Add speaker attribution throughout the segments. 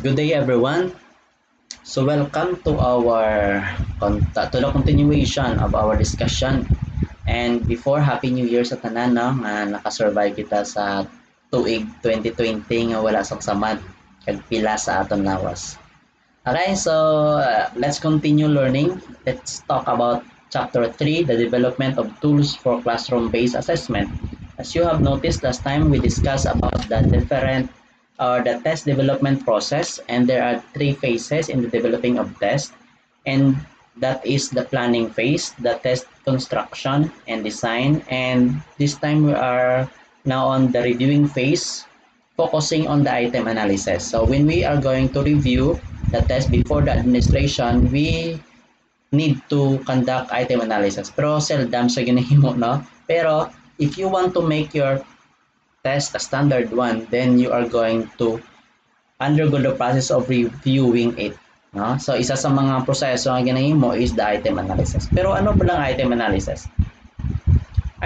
Speaker 1: Good day, everyone. So, welcome to our to the continuation of our discussion. And before, Happy New Year sa tanan, no? Nga nakasurvive kita sa tuig 2020 nga wala saksaman kag pila sa aton lawas. Okay, so let's continue learning. Let's talk about chapter 3, the development of tools for classroom-based assessment. As you have noticed last time, we discussed about the different or the test development process, and there are three phases in the developing of test, and that is the planning phase, the test construction and design, and this time we are now on the reviewing phase, focusing on the item analysis. So when we are going to review the test before the administration, we need to conduct item analysis. Pero seldom siya ginahimo, no? Pero if you want to make your test a standard one, then you are going to undergo the process of reviewing it. No? So, isa sa mga proseso na ginahimo is the item analysis. Pero ano ba lang item analysis?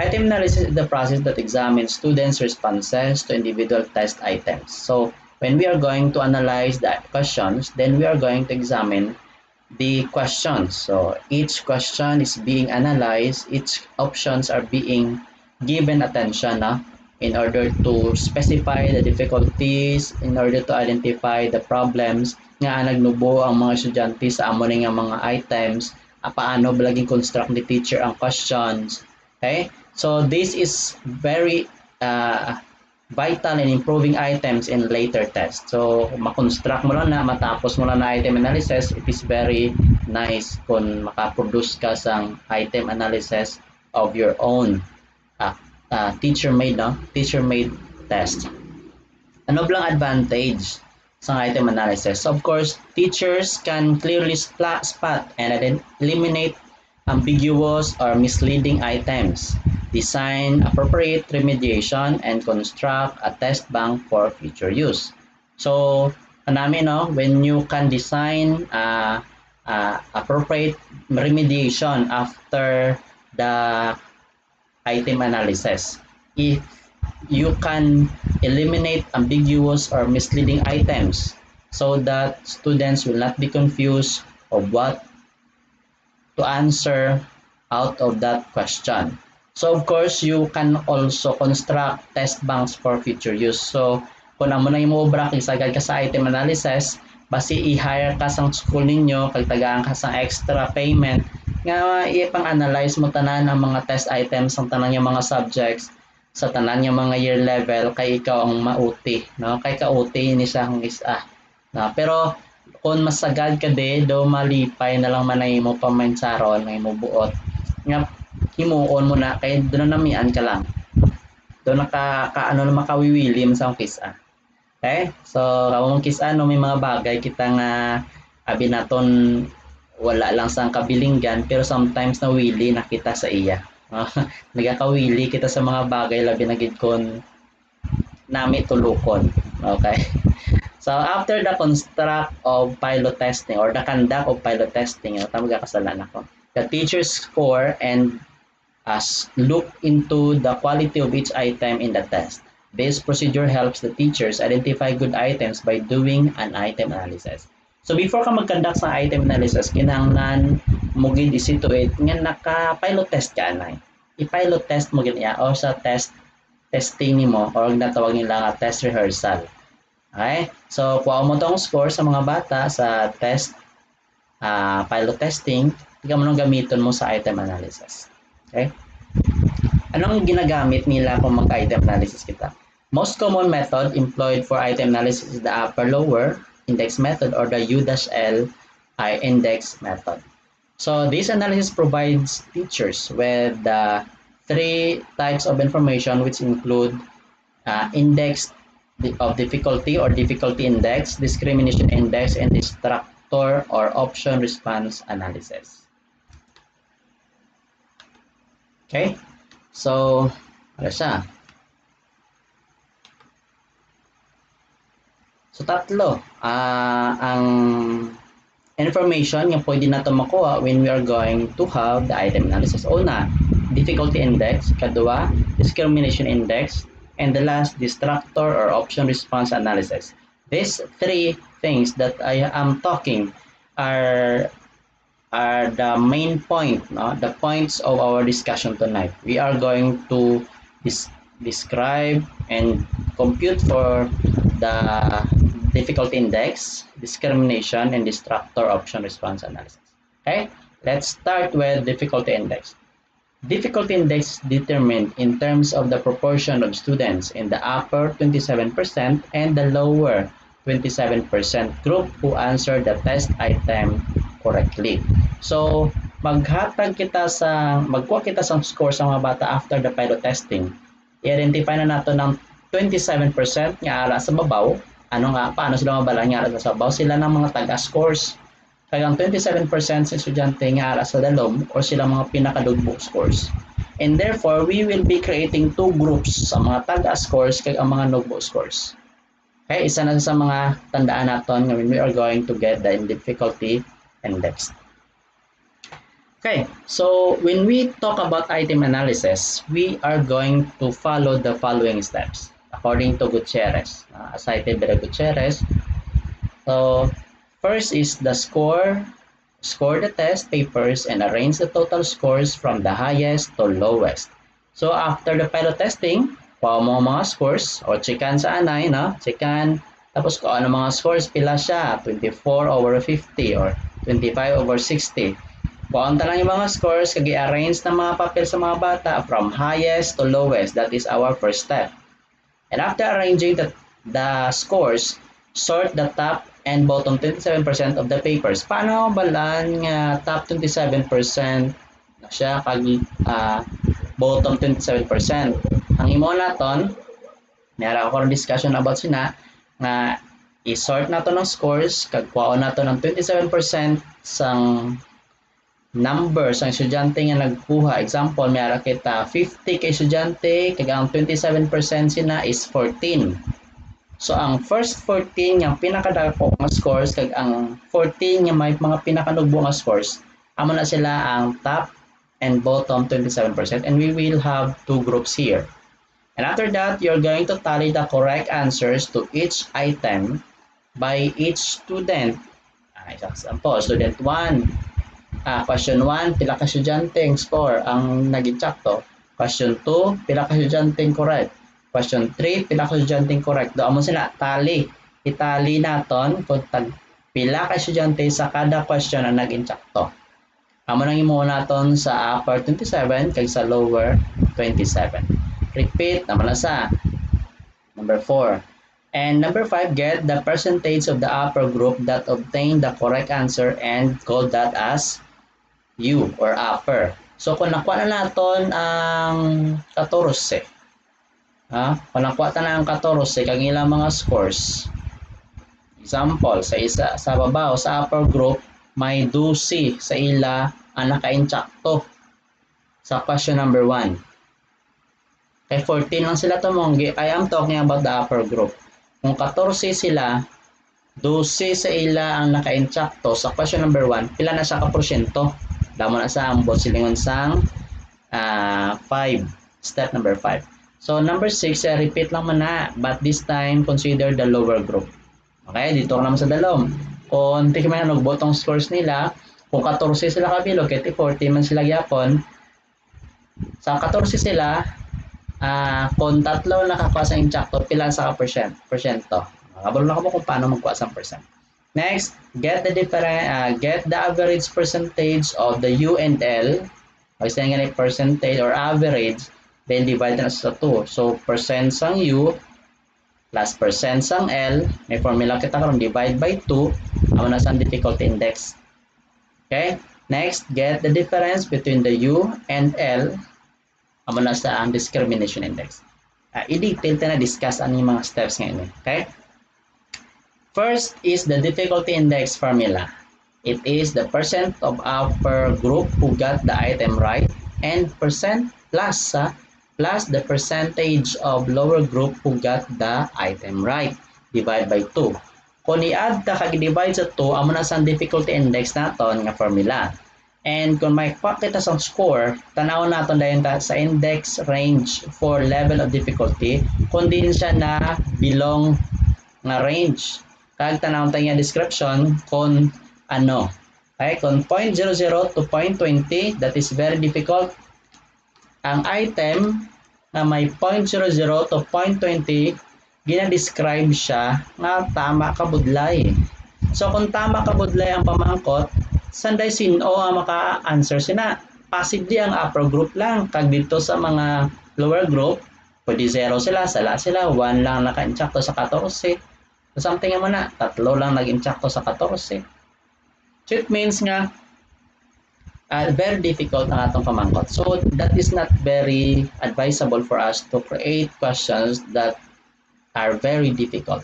Speaker 1: Item analysis is the process that examines students' responses to individual test items. So, when we are going to analyze the questions, then we are going to examine the questions. So, each question is being analyzed, each options are being given attention, no? In order to specify the difficulties, in order to identify the problems nga nagnubo ang mga estudyante sa amo nga mga items, paano ba laging construct ni teacher ang questions. Okay? So this is very vital in improving items in later tests. So makonstruct mo lang na, matapos mo lang na item analysis, it is very nice kung makaproduce ka sang item analysis of your own teacher-made, no? Teacher-made test. Ano bang advantage sa item analysis? So of course, teachers can clearly spot and eliminate ambiguous or misleading items, design appropriate remediation, and construct a test bank for future use. So, no, when you can design appropriate remediation after the item analysis, if you can eliminate ambiguous or misleading items so that students will not be confused of what to answer out of that question. So of course, you can also construct test banks for future use. So kung amo na imo obra kay sagad ka sa item analysis, basi i-hire ka sa school ninyo kag tagaan ka sa extra payment nga ipang-analyze mo tanan ang mga test items ang tanan nga mga subjects sa tanan nga mga year level kay ikaw ang mauti, no? Kay ka-UT ni siya ang isa. No? Pero kung masagad ka do malipay na lang man ay mo pamansaron nga mo buot nga himuon mo na kay doon na namian ka lang. Doon naka na makawiwili mo sa kisa. Okay? So, kamo kisa no may mga bagay kita nga abi naton wala lang sang kabilinggan pero sometimes nawili na kita sa iya. Nagakawili kita sa mga bagay labi na gid kon nami tulukon. Okay? So after the construct of pilot testing or the conduct of pilot testing, tama kasalan ako. The teachers score and look into the quality of each item in the test. This procedure helps the teachers identify good items by doing an item analysis. So before ka mag-conduct sa item analysis, kinahanglan mo gid i-situate nga naka-pilot test ka na. I-pilot test mo gid niya o sa testing nimo or natawag nila nga test rehearsal. Okay? So kuha mo tong score sa mga bata sa test pilot testing, ikaw mo nang gamiton mo sa item analysis. Okay? Anong ginagamit nila kung mag-item analysis kita? Most common method employed for item analysis is the upper-lower index method or the U-L index method. So this analysis provides teachers with the three types of information which include index of difficulty or difficulty index, discrimination index, and distractor or option response analysis. Okay? So, ano siya? So tatlo ang information nga pwede nato makuha when we are going to have the item analysis. Una, difficulty index, kadua, discrimination index, and the last, distractor or option response analysis. These three things that I am talking are the main point, no? The points of our discussion tonight. We are going to describe and compute for the difficulty index, discrimination, and distractor option response analysis. Okay, let's start with difficulty index. Difficulty index determined in terms of the proportion of students in the upper 27% and the lower 27% group who answered the test item correctly. So, magkuha kita sa score sa mga bata after the pilot testing. I-identify na nato ng 27% nga ara sa babaw. Paano sila mabala nga ara sa babaw? Sila ng mga taga-scores. Kaya ang 27% sa estudyante nga ara sa dalom o sila mga pinakadugbo scores. And therefore, we will be creating two groups sa mga taga-scores kag ang mga nugbo scores. Okay, isa na sa mga tandaan naton when we are going to get the difficulty index. Okay, so when we talk about item analysis, we are going to follow the following steps according to Gutierrez, cited by Gutierrez. So, first is the score the test papers and arrange the total scores from the highest to lowest. So after the pilot testing, kuha mo mga scores o checkan sa anay, no? Checkan, tapos kung ano mga scores, pila siya, 24 over 50 or 25 over 60. Kuha lang yung mga scores, kag i-arrange ng mga papel sa mga bata from highest to lowest. That is our first step. And after arranging the scores, sort the top and bottom 27% of the papers. Paano balaan nga top 27% na siya kag bottom 27%? Ang imo naton, meron ako ng discussion about sina nga i-sort nato ng scores kag kuha nato ng 27% sang number sang estudyante nga nagkuha. Example, meron kita 50 kay estudyante kag ang 27% sina is 14. So ang first 14 nga pinakadako nga scores kag ang 14 nga may mga pinakanugbo nga scores, amo na sila ang top and bottom 27%, and we will have two groups here. And after that, you're going to tally the correct answers to each item by each student. Example, student 1, question 1, pila ka estudyanteng score ang nagitsakto. Question 2, pila ka estudyanteng correct. Question 3, pila ka estudyanteng correct. Doon mo sila, tally. Itali naton kung pila ka estudyante sa kada question ang nag-insakto. Amo nang imo naton sa upper 27 kag sa lower 27. Repeat naman na sa number 4. And number 5, get the percentage of the upper group that obtained the correct answer and call that as U or upper. So kung nakuha na naton ang 14, kung nakuha na ang 14 kag ilang mga scores. Example, sa babaw sa upper group may 12 sa ila ang naka-insakto sa question number 1. Kay 14 lang sila tumonggi. I am talking about the upper group. Kung 14 sila, 12 sa ila ang naka-insakto sa question number 1, pila na siya ka porsyento? Damo na sa ambot silingon sang 5. Step number 5. So number 6, repeat lang man na, but this time consider the lower group. Okay, dito naman sa dalom. Kung hindi man nagbotong scores nila, kung 14 sila kabilo, kaya 40 man sila gyapon. Sa 14 sila, kung tatlo nakakuha sa insakto, pila sa porsyento. Kabalo na ko mo kung paano magkuha sa percent. Next, get the average percentage of the U and L. Pag sinayin nga ni percentage or average, then divide na sa 2. So, percent sang U plus percent sang L, may formula kita karon divide by 2, amo na sang difficulty index. Okay? Next, get the difference between the U and L, amo na sa ang discrimination index. I-detail na discuss ang mga steps ngayon. Okay? First is the difficulty index formula. It is the percent of upper group who got the item right and percent plus the percentage of lower group who got the item right. Divide by 2. Kung i-add ta kag divide sa 2, amo na sa difficulty index naton nga formula. And kung may kita sa score, tanaw naton dayon ta sa index range for level of difficulty kung din siya na belong nga range. Kag tanaw tayo nga description kung ano. Okay, kung 0.00 to 0.20, that is very difficult. Ang item na may 0.00 to 0.20, gina-describe siya nga tama ka budlay. So kung tama ka budlay ang pamangkot, sanday sino ang maka-answer sina. Possibly ang upper group lang. Kag dito sa mga lower group, pwede 0 sila, sala sila, 1 lang naka-insakto sa 14. So something mo na, 3 lang nag-insakto sa 14. So it means nga, very difficult ang atong pamangkot. So that is not very advisable for us to create questions that are very difficult.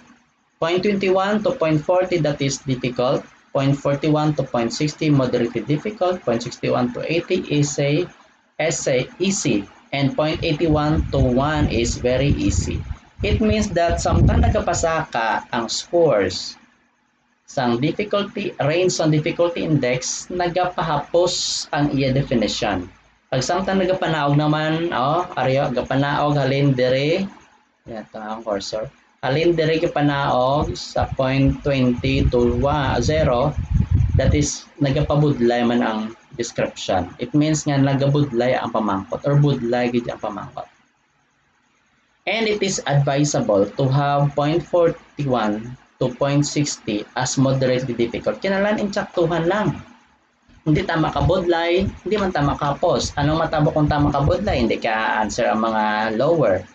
Speaker 1: 0.21 to 0.40, that is difficult. 0.41 to 0.60, moderately difficult. 0.61 to 80 easy. And 0.81 to 1 is very easy. It means that samtang nagapasa ka ang scores sang difficulty range sa difficulty index, nagapahapos ang iya definition. Pag samtang nagapanaog naman, ariyo gapanaog halin dire, ito ang cursor. Halin dire gapanaog sa 0.20 to 0, that is nagapabudlay man ang description. It means nga nagabudlay ang pamangkot or budlay gid ang pamangkot. And it is advisable to have 0.41 to 0.60 as moderately difficult. Kinalan insaktuhan lang. Hindi tama ka budlay, hindi man tama ka hapos. Anong matabo kung tama ka budlay? Hindi ka answer ang mga lower.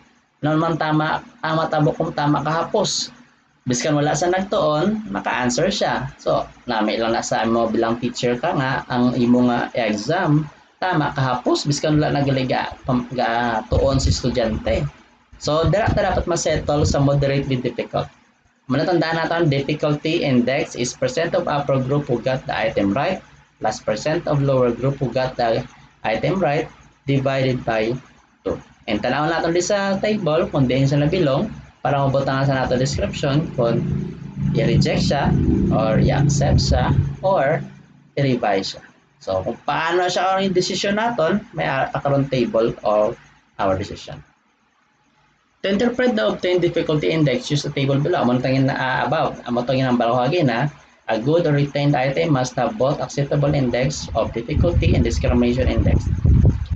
Speaker 1: Anong man tama ang matabo kung tama ka hapos? Biskan wala sa nagtuon, maka-answer siya. So, nami lang na sa mo bilang teacher ka nga, ang imo nga exam, tama ka hapos, biskan wala nagaliga tuon si estudyante. So, dapat ma-settle sa moderately difficult. Manatandaan natin, difficulty index is percent of upper group who got the item right plus percent of lower group who got the item right divided by 2. And tanawin natin din sa table kung din sa nabilong para mabutangan sa nato description kung i-reject siya or i-accept siya or i-revise siya. So kung paano siya ang decision natin, may karon table of our decision. To interpret the obtained difficulty index, use the table below. Amo tangin na above. Amo tangin ang balahagi na a good or retained item must have both acceptable index of difficulty and discrimination index.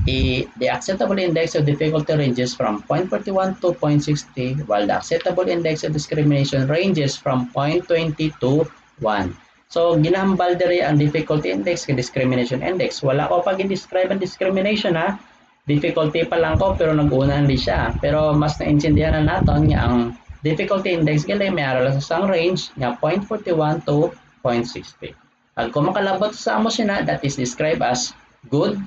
Speaker 1: The acceptable index of difficulty ranges from 0.41 to 0.60, while the acceptable index of discrimination ranges from 0.20 to 1. So, ginahambal diri ang difficulty index kay discrimination index. Wala ko pag i-describe ang discrimination ha. Difficulty pa lang ko pero nag-una hindi siya. Pero mas naintindihan na natin nga ang difficulty index gali may aral sa sang range nga 0.41 to 0.60. Pag kung makalabot sa amo sina, that is described as good,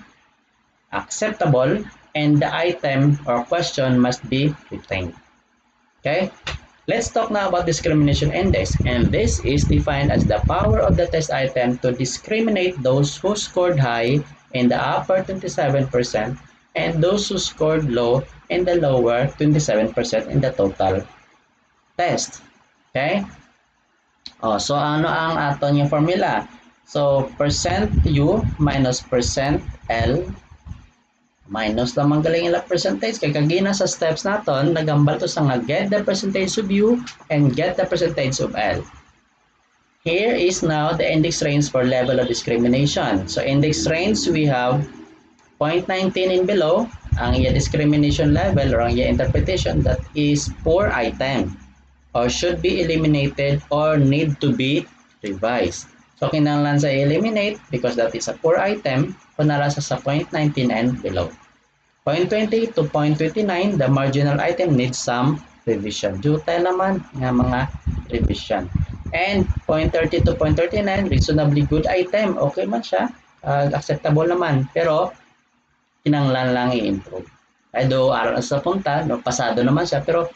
Speaker 1: acceptable, and the item or question must be retained. Okay? Let's talk now about discrimination index, and this is defined as the power of the test item to discriminate those who scored high in the upper 27% and those who scored low in the lower 27% in the total test. Okay? So ano ang aton yung formula? So percent U minus percent L minus lamang galing ilang percentage. Kaya kagina sa steps naton, nagambal to sa nga get the percentage of U and get the percentage of L. Here is now the index range for level of discrimination. So index range, we have 0.19 and below, ang iya discrimination level or ang iya interpretation, that is poor item or should be eliminated or need to be revised. So kinahanglan sa eliminate because that is a poor item kung nara sa 0.19 and below. 0.20 to 0.29, the marginal item needs some revision. Jutay naman nga mga revision. And 0.30 to 0.39, reasonably good item. Okay man siya, acceptable naman. Pero kinanglan lang i-improve. Ay do aron sa punta, no, pasado naman siya pero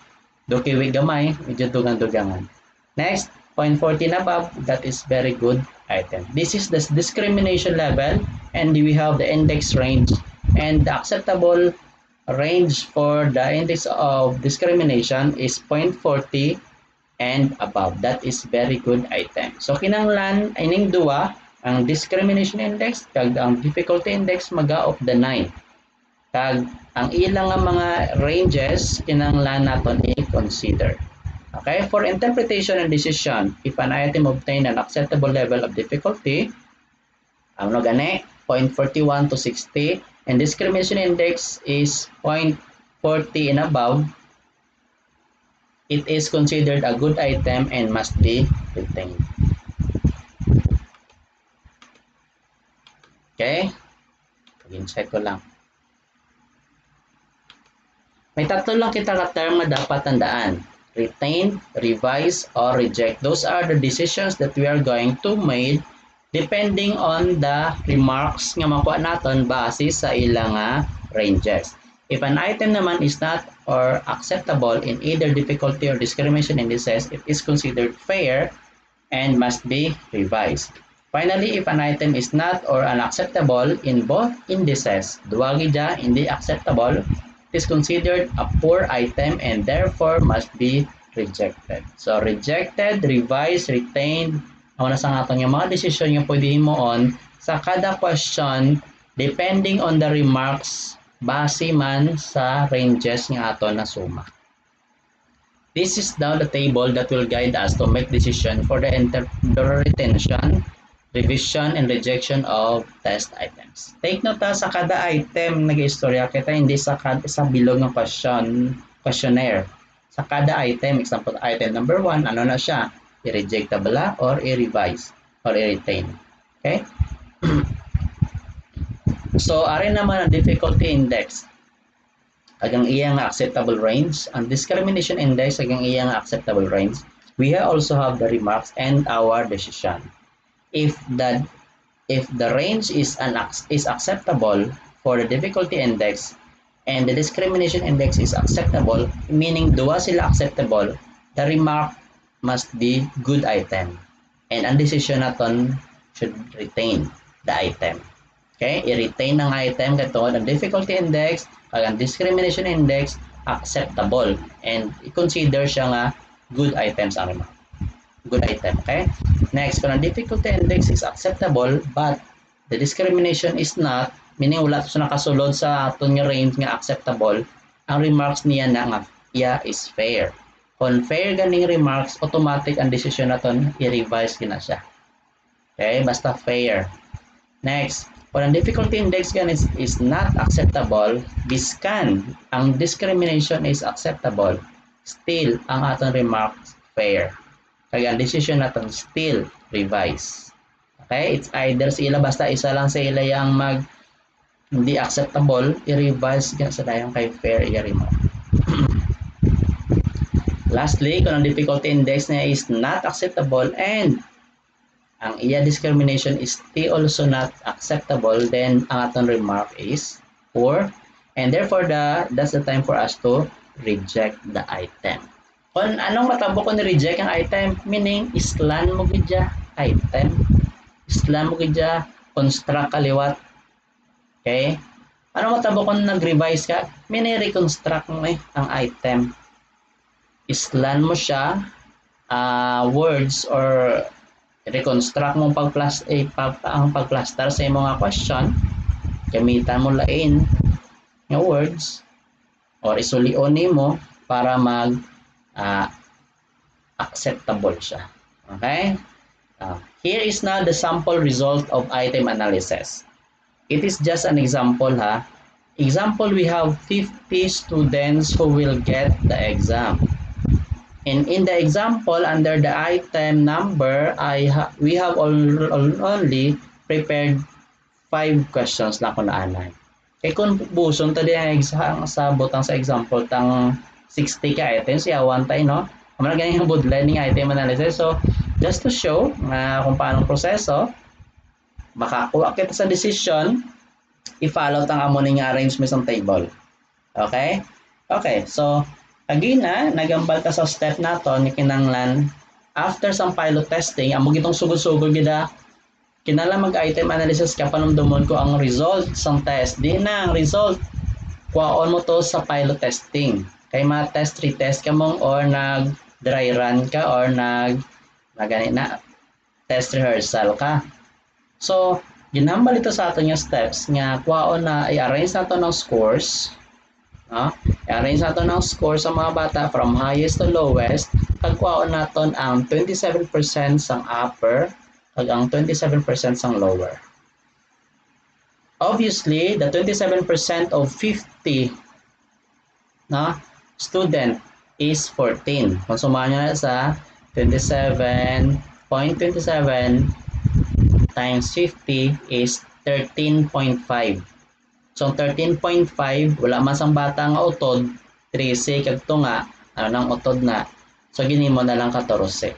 Speaker 1: do kiwi gamay, medyo dugang-dugangan. Next, 0.14 above, that is very good item. This is the discrimination level and we have the index range and the acceptable range for the index of discrimination is 0.40 and above. That is very good item. So kinanglan ining duwa ang discrimination index kag ang difficulty index maga of the 9. Kag ang ilang mga ranges kinanglan naton i-consider. Okay, for interpretation and decision, if an item obtained an acceptable level of difficulty, ano gani, 0.41 to 60, and discrimination index is 0.40 and above, it is considered a good item and must be retained. Okay? Pag-check ko lang. May tatlo lang kita ka-term na dapat tandaan. Retain, revise, or reject. Those are the decisions that we are going to make depending on the remarks nga makuha natin base sa ilang ranges. If an item naman is not or acceptable in either difficulty or discrimination indices, it is considered fair and must be revised. Finally, if an item is not or unacceptable in both indices, duwagi dya, hindi acceptable, it is considered a poor item and therefore must be rejected. So, rejected, revised, retained, ang nasa nga yung mga desisyon yung pwede mo on sa kada question depending on the remarks base man sa ranges nga ato na suma. This is now the table that will guide us to make decision for the retention, revision, and rejection of test items. Take note sa kada item nag-istorya kita, hindi sa bilog ng questionnaire. Sa kada item, example item number 1, ano na siya? I-rejectable or i-revise or i-retain. Okay? So, arin naman ang difficulty index. Agang iyang acceptable range. Ang discrimination index, agang iyang acceptable range. We also have the remarks and our decision. If the range is acceptable for the difficulty index and the discrimination index is acceptable, meaning duwa sila acceptable, the remark must be good item. And ang decision naton should retain the item. Okay? I-retain ng item katulad ang difficulty index kag ang discrimination index acceptable and i-consider siya nga good items ang remark. Good item, okay? Next, kung ang difficulty index is acceptable but the discrimination is not, meaning wala ito nakasulod sa aton nga range nga acceptable, ang remarks niya na nga iya is fair. Kung fair ganing remarks, automatic ang decision naton i-revise gina siya. Okay? Basta fair. Next, kung ang difficulty index gan is not acceptable, biskan ang discrimination is acceptable, still ang aton remarks fair. Kaya ang decision natin still revise. Okay? It's either sila, basta isa lang sa ila yung hindi acceptable, i-revise sa dayang kay fair i-remark. Lastly, kung ang difficulty index niya is not acceptable and ang iya discrimination is also not acceptable, then ang aton remark is poor and therefore that's the time for us to reject the item. Kung anong matabo ko ni-reject ang item, meaning islan mo gidya item, islan mo gidya construct kaliwat. Okay? Anong matabo ko nag-revise ka, meaning reconstruct mo ang item, islan mo siya words or reconstruct mo ang pagplaster sa imong question, gamitan mo lain nga words or isulion nimo para mag acceptable siya. Okay? Here is now the sample result of item analysis. It is just an example ha. Example, we have 50 students who will get the exam. And in the example, under the item number, we have only prepared 5 questions na kunaanay. Kaya kung buson tadi ang sabot ang sa example tang 60 ka items, yawan tayo, no? Kamala ganyan yung budlan ng item analysis. So, just to show kung paano proseso, makakuha kita sa decision, i-follow tang amo ning arrangement ng table. Okay? Okay, so, again nagambal ka sa step naton ni kinanglan after some pilot testing, amo gitong sugod-sugod gida kinala mag-item analysis ka panumdumon ko ang result sang test. Di na ang result kuhaon mo to sa pilot testing. Kay ma-test, retest ka mong or nag-dry run ka or nag-ganit na test rehearsal ka. So, ginambal ito sa aton yung steps nga kuhaon na i-arrange nato ng scores. I-arrange nato ng scores sa mga bata from highest to lowest kagkuhaon naton ang 27% sang upper kag ang 27% sang lower. Obviously, the 27% of 50 na student is 14. Kung sumahan nyo na sa 27.27 times 50 is 13.5. So, 13.5, wala man sang bata nga utod, 13 kag tunga, nang utod na. So, ginimo na lang 14.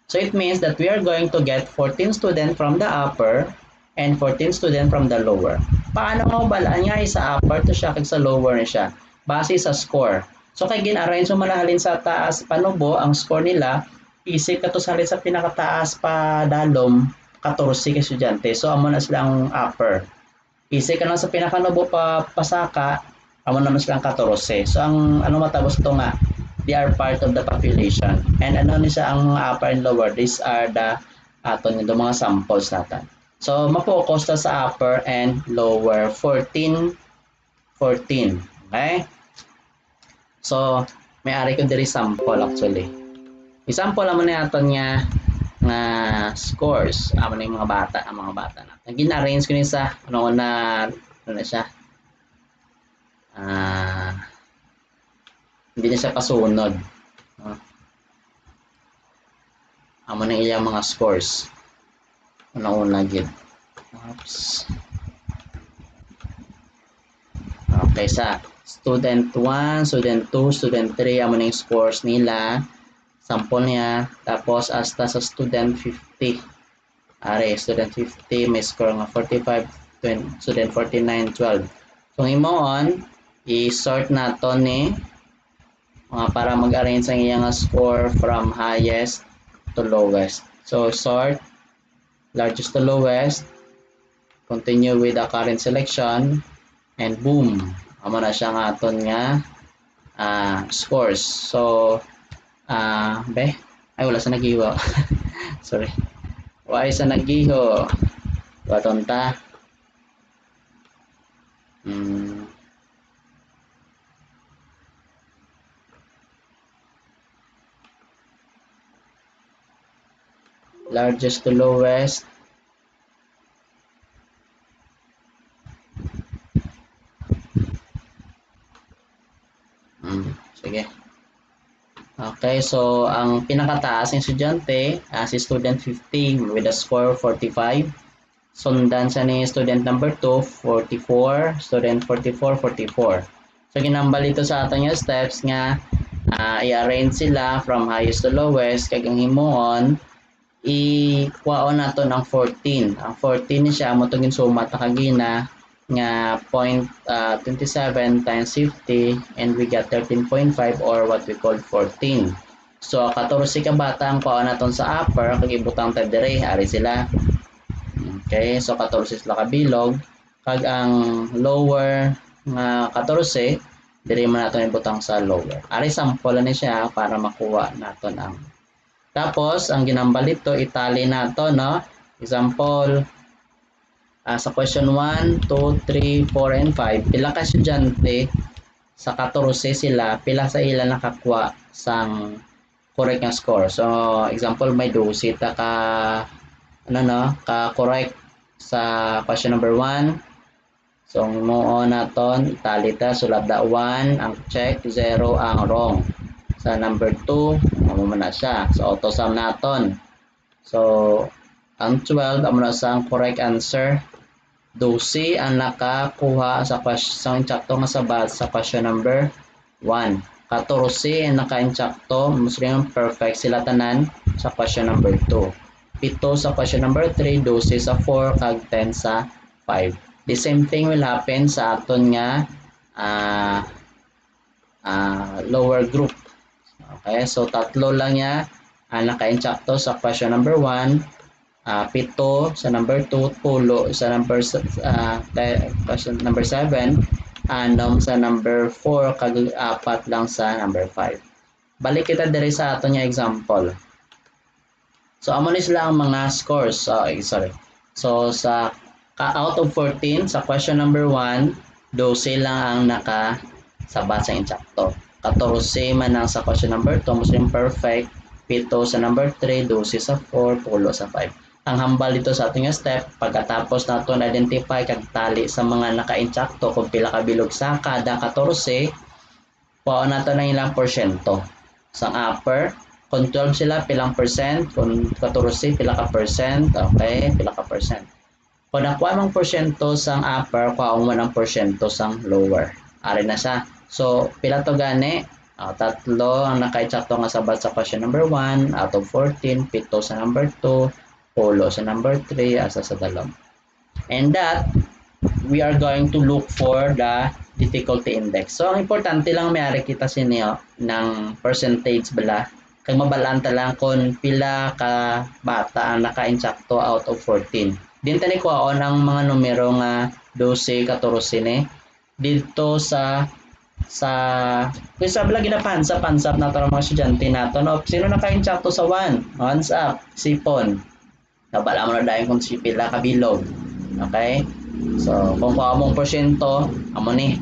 Speaker 1: So, it means that we are going to get 14 students from the upper and 14 students from the lower. Paano mo balaan nga sa upper to siya kag sa lower na siya? Base sa score. So, kay gin-arrange mo manahalin sa taas panubo, ang score nila, isip ka to sa halin sa pinakataas pa dalom, 14 ka estudyante. So, amo na silang upper. Isip ka lang sa pinakanubo pa pasaka, amo naman silang 14. So, ang ano matapos ito nga, they are part of the population. And ano ni siya ang mga upper and lower? These are the aton yung mga samples natin. So, mapokus na sa upper and lower 14. Okay? So, may-ari ko diri sample actually. Isample naman natin nga scores amo na yung mga bata na. Gin-arrange ko ni sa ano na siya. Hindi na siya kasunod. Amo na iyang mga scores. Una gid. Oops. Okay, sa student 1, student 2, student 3 amo na yung scores nila. Sample niya, tapos hasta sa student 50. Student 50 may score nga 45, 20, student 49, 12. Kung imo-on, i-sort nato ni para mag-arrange ang iyang score from highest to lowest. So, sort largest to lowest, continue with the current selection, and boom, amo na siya nga aton nga scores. So, wala sa nagiho. Sorry. Why sa nagiho? Waton ta. Largest to lowest. Sige. Okay, so ang pinakataas ng estudyante, si student 50 with a score 45. Sundan siya ni student number 2, 44, student 44, 44. So ginambal ito sa ating steps nga i-arrange sila from highest to lowest, kag ang himuon i-kuhaon nato ng 14. Ang 14 ni siya mo tungin suma ta kagina nga 0.27 times 50 and we got 13.5 or what we call 14. So 14 ka bata ang kuha naton sa upper kag ibutang ta dire ari sila. Okay, so 14 sila ka bilog kag ang lower nga 14 dire man naton ibutang sa lower. Ari sample ni siya para makuha naton ang. Tapos ang ginambal dito itali nato no. Example sa question 1, 2, 3, 4, and 5, pila ka estudyante sa 14 sila, pila sa ila nakakuha sang correct nga score. So, example, may 12 ta ka correct sa question number 1. So, mo naton itali ta sulat da 1 ang check, 0 ang wrong. Sa number 2, amo man na siya. So, auto sum naton. So, ang 12 amo na sa correct answer. 12 ang nakakuha sa question insakto nga sabat sa question number 1. 14 ang naka-insakto, muslim perfect sila tanan sa question number 2. 7 sa question number 3, 12 sa 4 kag 10 sa 5. The same thing will happen sa aton nga lower group. Okay, so tatlo lang niya ang naka-insakto sa question number 1. 7 sa number 2, 10 sa number question number 7, 6 sa number 4 kag 4 lang sa number 5. Balik kita diri sa ato nga example. So amo ni sila ang mga scores. So sa out of 14 sa question number 1, 12 lang ang nakasabat sa insakto. 14 man ang sa question number 2, Muslim perfect. pito sa number 3, 12 sa 4, 10 sa 5. Ang hambal dito sa ating step, pagkatapos naton identify kag tali sa mga naka-insakto kung pila ka bilog sa kada 14, kuha nato na ilang porsyento. Sa upper, kung 12 sila, pilang percent, kung 14, pila ka percent, okay, pila ka percent. Kung nakuha mong porsyento sa upper, kuha mo ng porsyento sa lower. Ari na siya. So, pila to gani? Tatlo ang naka-insakto nga sabat sa question number 1 out of 14, pito sa number 2, 10 sa number 3, asa sa 2. And that, we are going to look for the difficulty index. So, ang importante lang mayari kita sinyo ng percentage bala. Kag mabalanta lang kung pila ka bata ang naka-insakto out of 14. Din tani kuhaon ang mga numero nga 12, 14 ni dito sa kung sa bala ginapansap na mga estudyante nato no, sino naka-insakto sa 1? Hands up, sipon. Nabala mo na dahil kung si pila ka bilog. Okay? So, kung kuha mong porsyento, amo ni.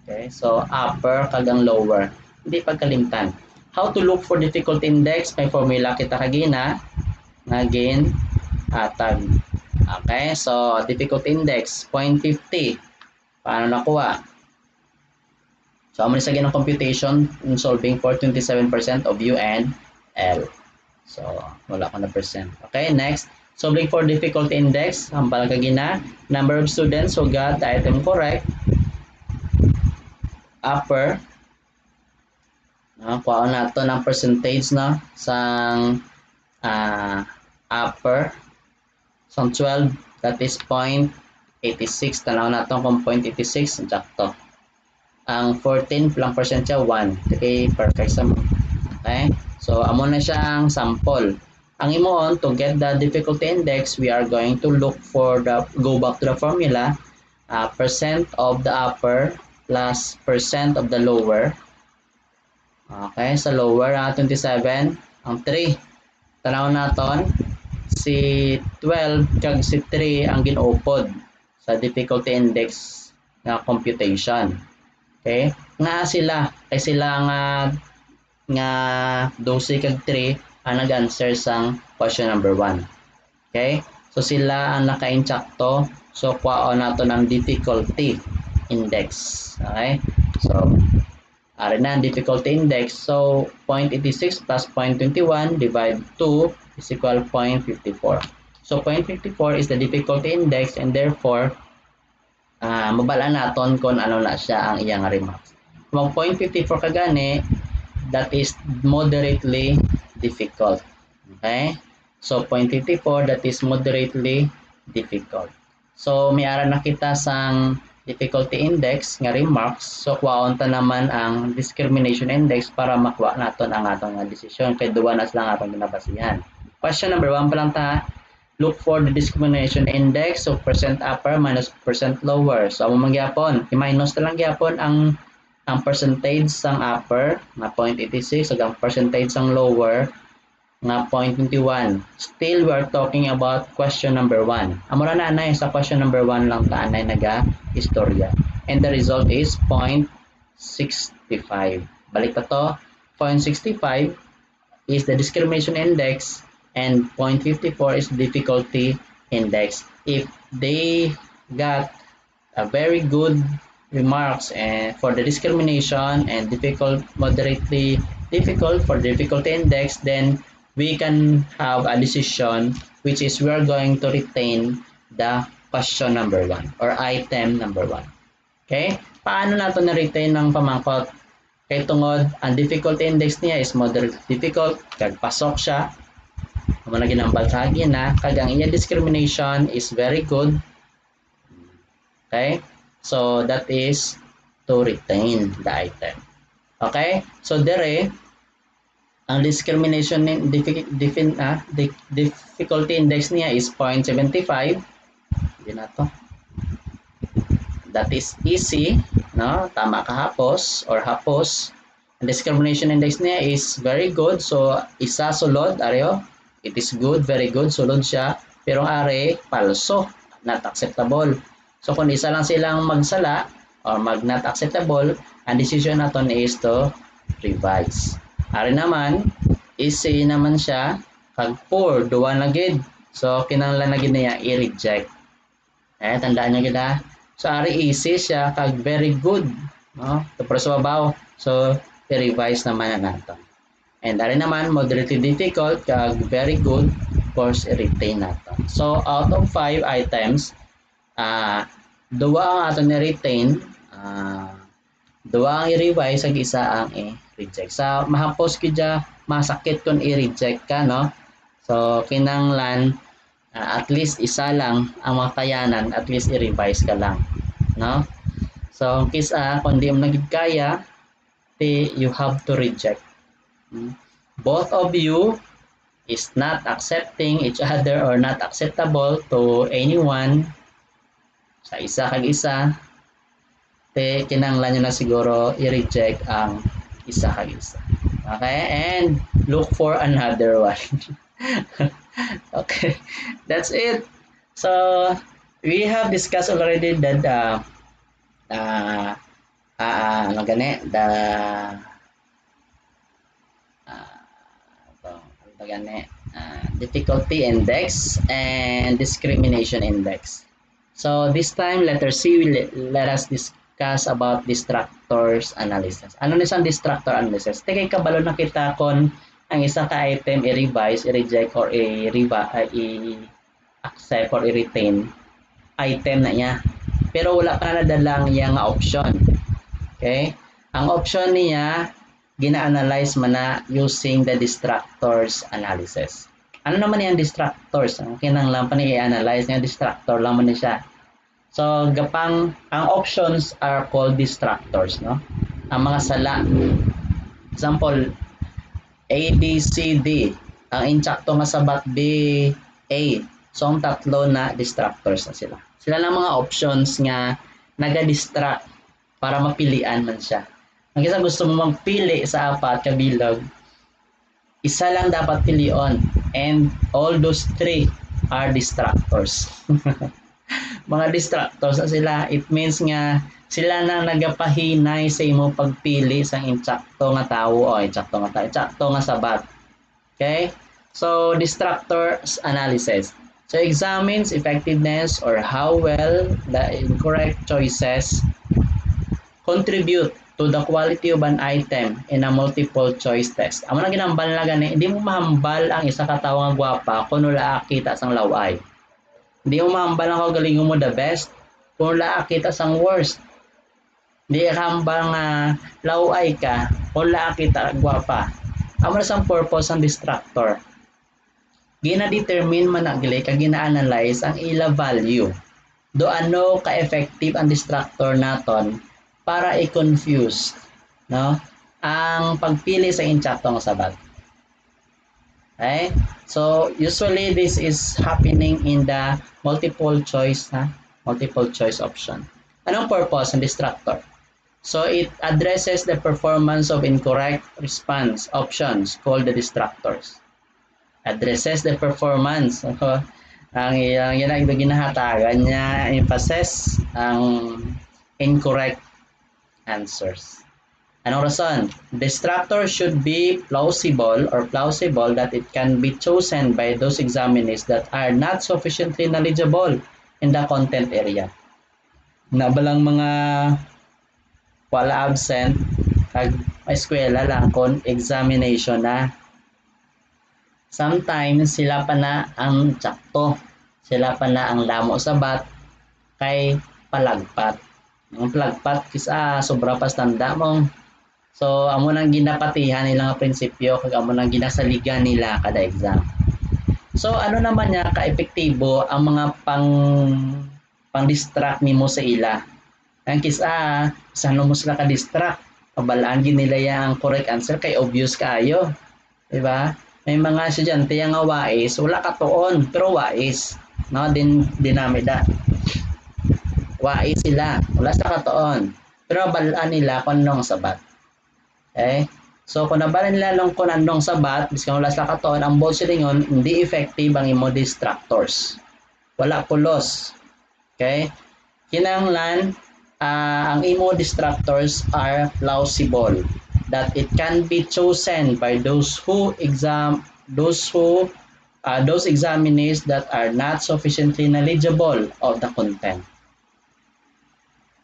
Speaker 1: Okay? So, upper kagang lower. Hindi pagkalimtan. How to look for difficulty index? May formula kita kagina. Again, atag. Okay? So, difficulty index, 0.50. Paano nakuha? So, amo ni sa ginang computation in solving for 27% of U and L. So, wala ko na percent. Okay, next. Solving for difficulty index, ang palagagina, number of students who got the item correct, upper, kuha nato ng percentage na sang upper, sang 12, that is 0.86, tanaw nato kung 0.86, sakto. Ang 14, lang percent siya, 1. Okay, perfect sa mo. Okay, so amo na siyang sample. Ang imoon, to get the difficulty index, we are going to look for go back to the formula, percent of the upper plus percent of the lower. Okay, sa lower, 27, ang 3. Tanaw naton, si 12 kag si 3 ang ginupod sa difficulty index na computation. Okay, nga sila, kay sila nga 12 kag 3 ang nag-answer sang question number 1. Okay? So, sila ang naka-insakto. So, kuha nato ng difficulty index. Okay? So, ari na ang difficulty index. So, 0.86 plus 0.21 divide 2 is equal 0.54. So, 0.54 is the difficulty index and therefore, mabala naton kung ano na siya ang iyang remarks. Mag 0.54 kagani, that is moderately difficult. Okay? So, 0.54, that is moderately difficult. So, may ara na kita sang difficulty index nga remarks. So, kuwaon ta naman ang discrimination index para makuha naton ang atong desisyon. Kaya duwa na lang atong ginabasihan. Question number 1 pa lang ta. Look for the discrimination index. So, percent upper minus percent lower. So, amo mangyapon. I-minus na lang gyapon ang percentage sang upper na 0.86 ug ang percentage sang lower na 0.21. Still, we are talking about question number 1. Amura na anay sa question number 1 lang ta anay naga-istorya. And the result is 0.65. Balik pa to. 0.65 is the discrimination index and 0.54 is the difficulty index. If they got a very good remarks and for the discrimination and moderately difficult for the difficulty index, then we can have a decision which is we are going to retain the question number 1 or item number 1. Okay? Paano nato na-retain ng pamangkot? Kay tungod, ang difficulty index niya is moderate difficult, kag pasok siya. Amo na ginambal sa na, kag ang iya discrimination is very good. Okay? So, that is to retain the item. Okay? So, dere, ang discrimination difficulty index niya is 0.75. Hindi na to. That is easy. No? Tama ka hapos or hapos. Ang discrimination index niya is very good. So, isa sulod. Areo, it is good, very good. Sulod siya. Pero are, palso. Not acceptable. So, kung isa lang silang magsala or not acceptable, ang decision natin is to revise. Ari naman, easy naman siya, kag poor, duwa na gid. So, kinahanglan na gid niya i-reject. Tandaan nyo gid ha. So, ari easy siya, kag very good. No? Pero sa babaw, so, i-revise naman na nato. And ari naman, moderately difficult, kag very good, of course, i-retain nato. So, out of 5 items, duwa ang ato ni-retain, duwa ang i-revise, ag isa ang i-reject. Sa mahapos kidya, masakit kung i-reject ka, no? So, kinanglan, at least isa lang ang makayanan, at least i-revise ka lang, no? So, kisa, kung di mo nagig kaya, you have to reject. Both of you is not accepting each other or not acceptable to anyone. Sa isa kag isa, kinanglan nyo na siguro i-reject ang isa kag isa. Okay? And look for another one. Okay. That's it. So, we have discussed already that difficulty index and discrimination index. So this time, letter C, let us discuss about distractors analysis. Ano na isang distractor analysis? Tekay kabalo na kita kon ang isa ka item i-revise, i-reject, or i-accept or i-retain item na niya. Pero wala pa na nadalang yang option. Okay? Ang option niya, gina-analyze man na using the distractors analysis. Ano naman yung distractors? Ang kinanglan pa niya i-analyze niya, distractor lang man siya. So, ang options are called distractors, no? Ang mga sala. Example, A, B, C, D. Ang insakto nga sabat B, A. So, ang tatlo na distractors na sila. Sila lang mga options nga naga-distract para mapilian man siya. Ang isa gusto mo magpili sa apat kabilog, isa lang dapat pilion. And all those three are distractors. Mga distractors na sila. It means nga sila na nagapahinay sa imo pagpili sa insakto nga tawo o insakto nga sabat. Okay? So, distractors analysis. So, examines effectiveness or how well the incorrect choices contribute to the quality of an item in a multiple choice test. Amo na ginambal na gani, hindi mo mahambal ang isa ka tawo nga gwapa kung wala kita sang laway. Hindi mo mahambal ang kagalingon mo the best kung wala kita sang worst. Hindi ka hambal nga laway ka kung wala kita gwapa. Amo na sang purpose ang distractor. Gina-determine man agli kag gina-analyze ang ila value. Do ano ka-effective ang distractor naton para i-confuse, no? Ang pagpili sa insakto nga sabat. Okay? So, usually this is happening in the multiple choice option. Anong purpose ng distractor? So, it addresses the performance of incorrect response options called the distractors. Addresses the performance. Ang ginahatagan niya, emphasis ang incorrect answers. Anong rason? Distractor should be plausible that it can be chosen by those examinees that are not sufficiently knowledgeable in the content area. Nabalang mga wala absent kag eskwela lang kon examination na. Sometimes sila pa na ang tsakto. Sila pa na ang lamo sabat kay palagpat. Ang palagpat kisa sobra pa tanda mo. So amo nang ginapatihan nila nga prinsipyo kag amo nang ginasaligan nila kada exam. So ano naman niya ka-epektibo ang mga pang-distract nimo sa ila. Ang kisa sano mo sila ka-distract. Pabalaan gid nila yang correct answer kay obvious kaayo. Di ba? May mga estudyante nga wais, wala ka tuon, pero wais. No, dinamida. Wais sila, wala sa katuon. Pero balaan nila kung anong sabat. Okay? So, kung nabalaan nila kung anong sabat, biskang wala sa katuon, ang bold silingon, hindi effective ang imo distractors. Wala pulos. Okay? Kinanglan, ang imo distractors are plausible. that it can be chosen by those examinees that are not sufficiently knowledgeable of the content.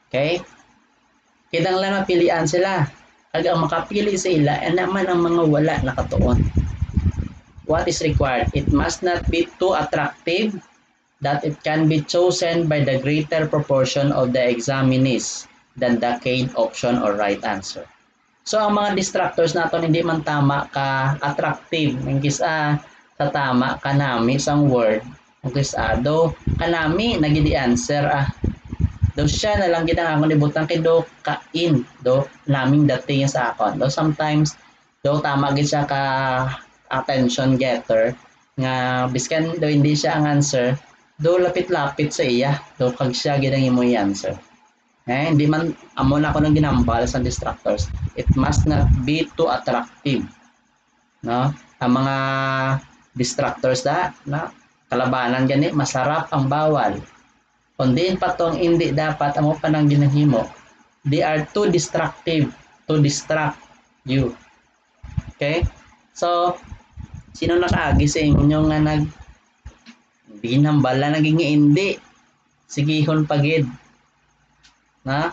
Speaker 1: Okay? Kitang lang napilian sila. Kag ang makapili sila naman ang mga wala nakatuon. What is required? It must not be too attractive that it can be chosen by the greater proportion of the examinees than the CADE option or right answer. So ang mga distractors naton hindi man tama ka attractive ingkis sa tama kanami sang word ingkis do kanami nagidi answer do siya na lang kita ako nibutang kay do kain do naming dating sa akon do sometimes do tama gid siya ka attention getter nga biskan do hindi siya ang answer do lapit-lapit sa iya do kag siya gid ang imong answer. Hindi man amo na ako nang ginambal sa distractors. It must not be too attractive. No? Ang mga distractors na kalabanan gani masarap ang bawal. Kundi patong hindi dapat amo pa nang ginahimo. They are too distractive to distract you. Okay? So sino nakaagi sa inyo nga ginambala naging hindi? Sigihon pagid. Na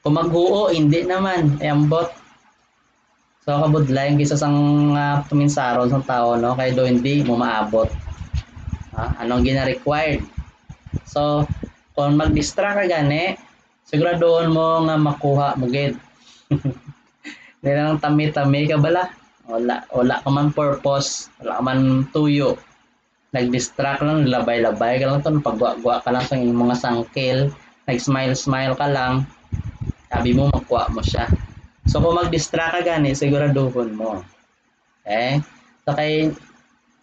Speaker 1: kung maghuo hindi naman ambot so kabudlayan kisa sang tuminsaron sa tao no kay do hindi mo maabot anong gina-required so kung mag-distract ka gani siguraduhon mo nga makuha mo gid hindi lang tami-tami ka bala wala ka man purpose wala ka man tuyo nag-distract lang labay-labay ka lang ton pagwa-gwa ka lang sa mga sangkil nag-smile ka lang, sabi mo makuha mo siya. So kung mag-distract ka gani, siguraduhon mo. Okay? So kay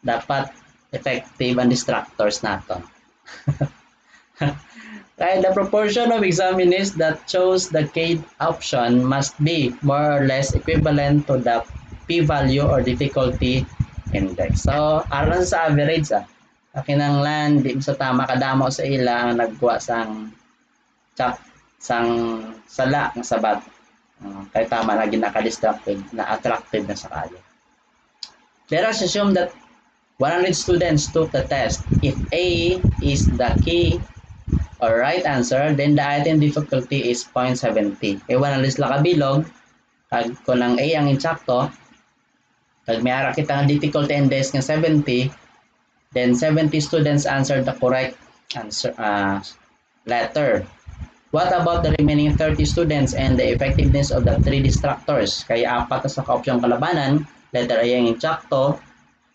Speaker 1: dapat effective ang distractors nato. Kaya the proportion of examinees that chose the CADE option must be more or less equivalent to the p-value or difficulty index. So aron sa average kinanglan di sa tama kadamo sa ila ang nagkuha sang sang sala ng sabat kay tama na ginaka-distracted na attracted na sa kayo. Let us assume that 100 students took the test. If A is the key or right answer, then the item difficulty is 0.70. E 100 lang kabilog kag kung ang A ang insakto kag may ara kita nga difficulty index nga 70, then 70 students answered the correct answer letter. What about the remaining 30 students and the effectiveness of the 3 distractors? Kaya apat na sa ka-opsyong kalabanan, letter A ang insakto,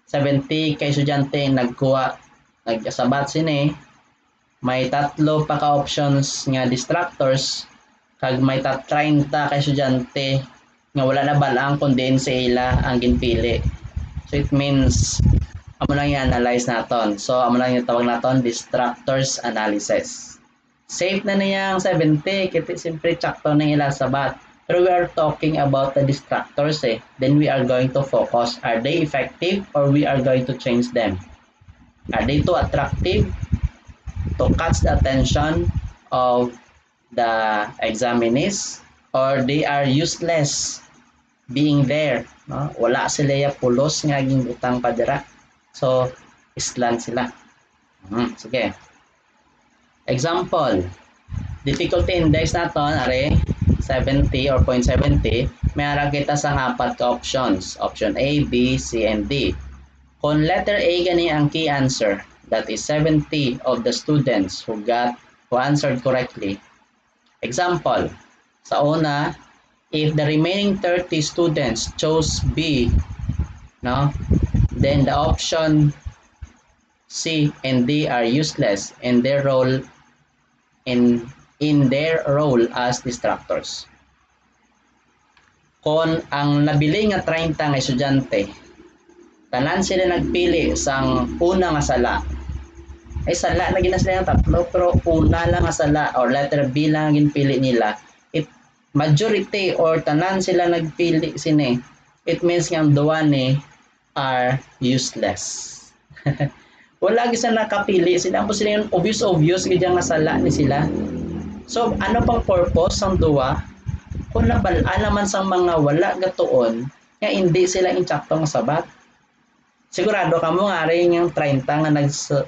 Speaker 1: 70 kay estudyante nagsabat sini, may tatlo pa ka-options nga distractors, kag may 30 kay estudyante nga wala na balang kundi sa ila ang ginpili. So it means amo lang i-analyze naton. So amo lang yung tawag naton distractors analysis. Safe na niyang 70 kiti simpre sakto na ila sabat. Pero we are talking about the distractors Then we are going to focus. Are they effective or we are going to change them? Are they too attractive to catch the attention of the examinees or they are useless being there? No? Wala sila ya pulos nga gingutang padira. So islan sila. Sige. Example, difficulty index naton are 70 or 0.70, may ara kita sa apat ka options. Option A, B, C, and D. Kung letter A gani ang key answer, that is 70 of the students who answered correctly. Example, sa una, if the remaining 30 students chose B, no, then the option C and D are useless in their role as distractors. Kung ang nabili nga 30 nga estudyante, tanan sila nagpili sang una nga sala. Ay sala na gina sila ng tatlo pero una lang nga sala or letter B lang ginpili nila. It majority or tanan sila nagpili sini. It means nga ang duwa ni are useless. Wala gisa nakapili sila po sila yung obvious gidya nga sala ni sila. So ano pang purpose ang duwa? kung nabalaan naman sa mga wala gatuon, nga hindi sila insaktong sabat. Sigurado ka mo nga rin yung 30 nga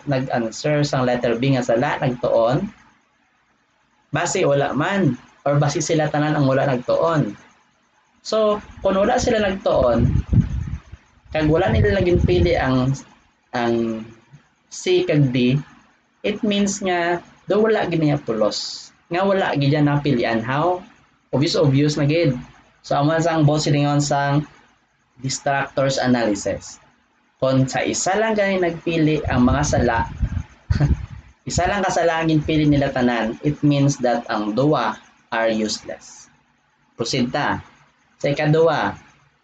Speaker 1: nag-answer sang letter B nga sala nagtuon. Base wala man or base sila tanan ang wala nagtuon. So, kung wala sila nagtuon, kag wala nila laging pili ang C kag D, it means nga do wala gid niya pulos. Nga wala gid na pilian how obvious na gid. So, amo sang boss silingon sang distractors analysis. Kung sa isa lang gani nagpili ang mga sala, isa lang kasala ang ginpili nila tanan, it means that ang duwa are useless. Proceed ta. Sa ikaduwa,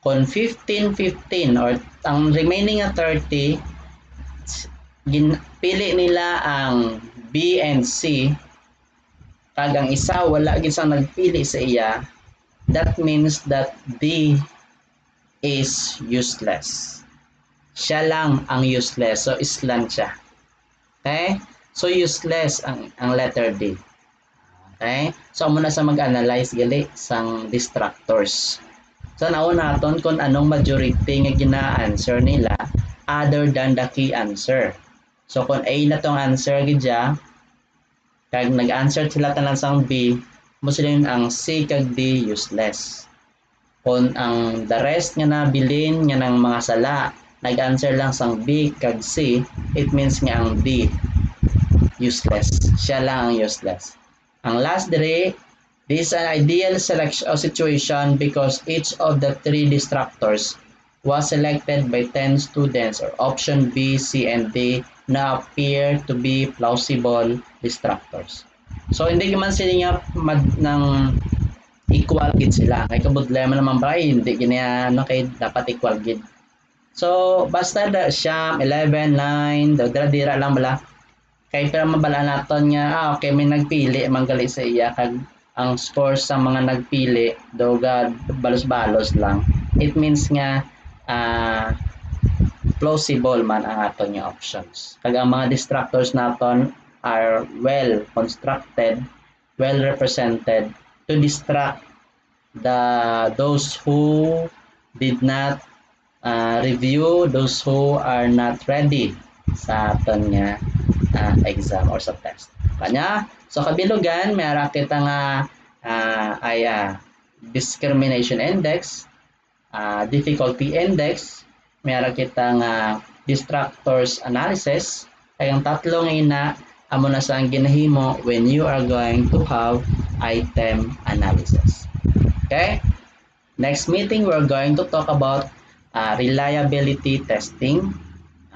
Speaker 1: kung 15-15 or ang remaining na 30, ginpili nila ang B and C, kag ang isa wala gid sang nagpili sa iya, that means that D is useless. Siya lang ang useless. So, islan siya. Okay? So, useless ang letter D. Okay? So, muna sa mag-analyze gali sang distractors. So, nauna naton kung anong majority nga gina-answer nila other than the key answer. So, kung A na tong answer gidya, kag nag-answer sila tanan sang B, mo sila ang C kag D useless. Kung ang the rest nga nabilin nga ng mga sala, nag-answer lang sang B kag C, it means nga ang D useless. Siya lang ang useless. Ang last dire, this is an ideal selection of situation because each of the three distractors was selected by 10 students or option B, C, and D na appear to be plausible distractors. So, hindi naman sila nga ng equal gid sila. Kay kabudlema naman ba, hindi ganyan, no, kay dapat equal gid. So, basta siyam, 11, 9, dira lang bala. Kaya pero mabala naton nga, okay, may nagpili, manggali sa iya, kag ang score sa mga nagpili, doga balos-balos lang. It means nga, plausible man ang aton nga options. Kag ang mga distractors naton are well constructed, well represented to distract those who did not review, those who are not ready sa aton nga exam or sa test. Kanya, so kabilugan, mayroon kita nga discrimination index, difficulty index, mayroon kita nga distractors analysis, ay ang tatlong ina amo na sa ginahimo when you are going to have item analysis. Okay? Next meeting, we're going to talk about reliability testing.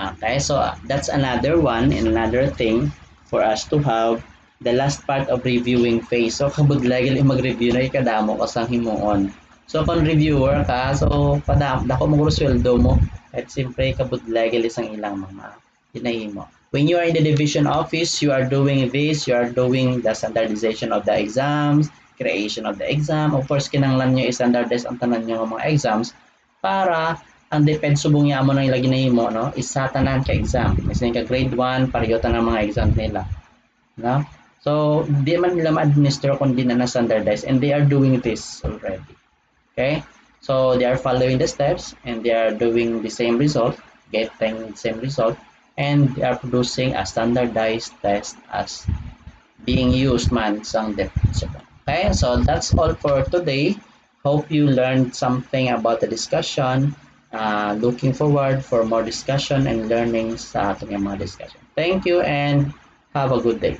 Speaker 1: Okay, so that's another one and another thing for us to have the last part of reviewing phase. So kabudlay mag-review na ikadamo ka sang himuon. So kung reviewer ka, so dako mo guro sweldo mo at simpre kabudlay sang ilang mga hinahimo. When you are in the division office, you are doing this, you are doing the standardization of the exams, creation of the exam. Of course, kinanglan nyo i-standardize ang tanan nyo mga exams para ang depend subong niya mo nang ilagay na mo, no, isa tanan ka exam. Kasi ka grade 1, pareho tanan mga exam nila. No? So, di man nila ma-administer kung di na standardize and they are doing this already. Okay? So, they are following the steps and they are doing the same result, getting the same result, and they are producing a standardized test as being used man sang definition. Okay? So, that's all for today. Hope you learned something about the discussion. Looking forward for more discussion and learning sa ating mga discussion. Thank you and have a good day.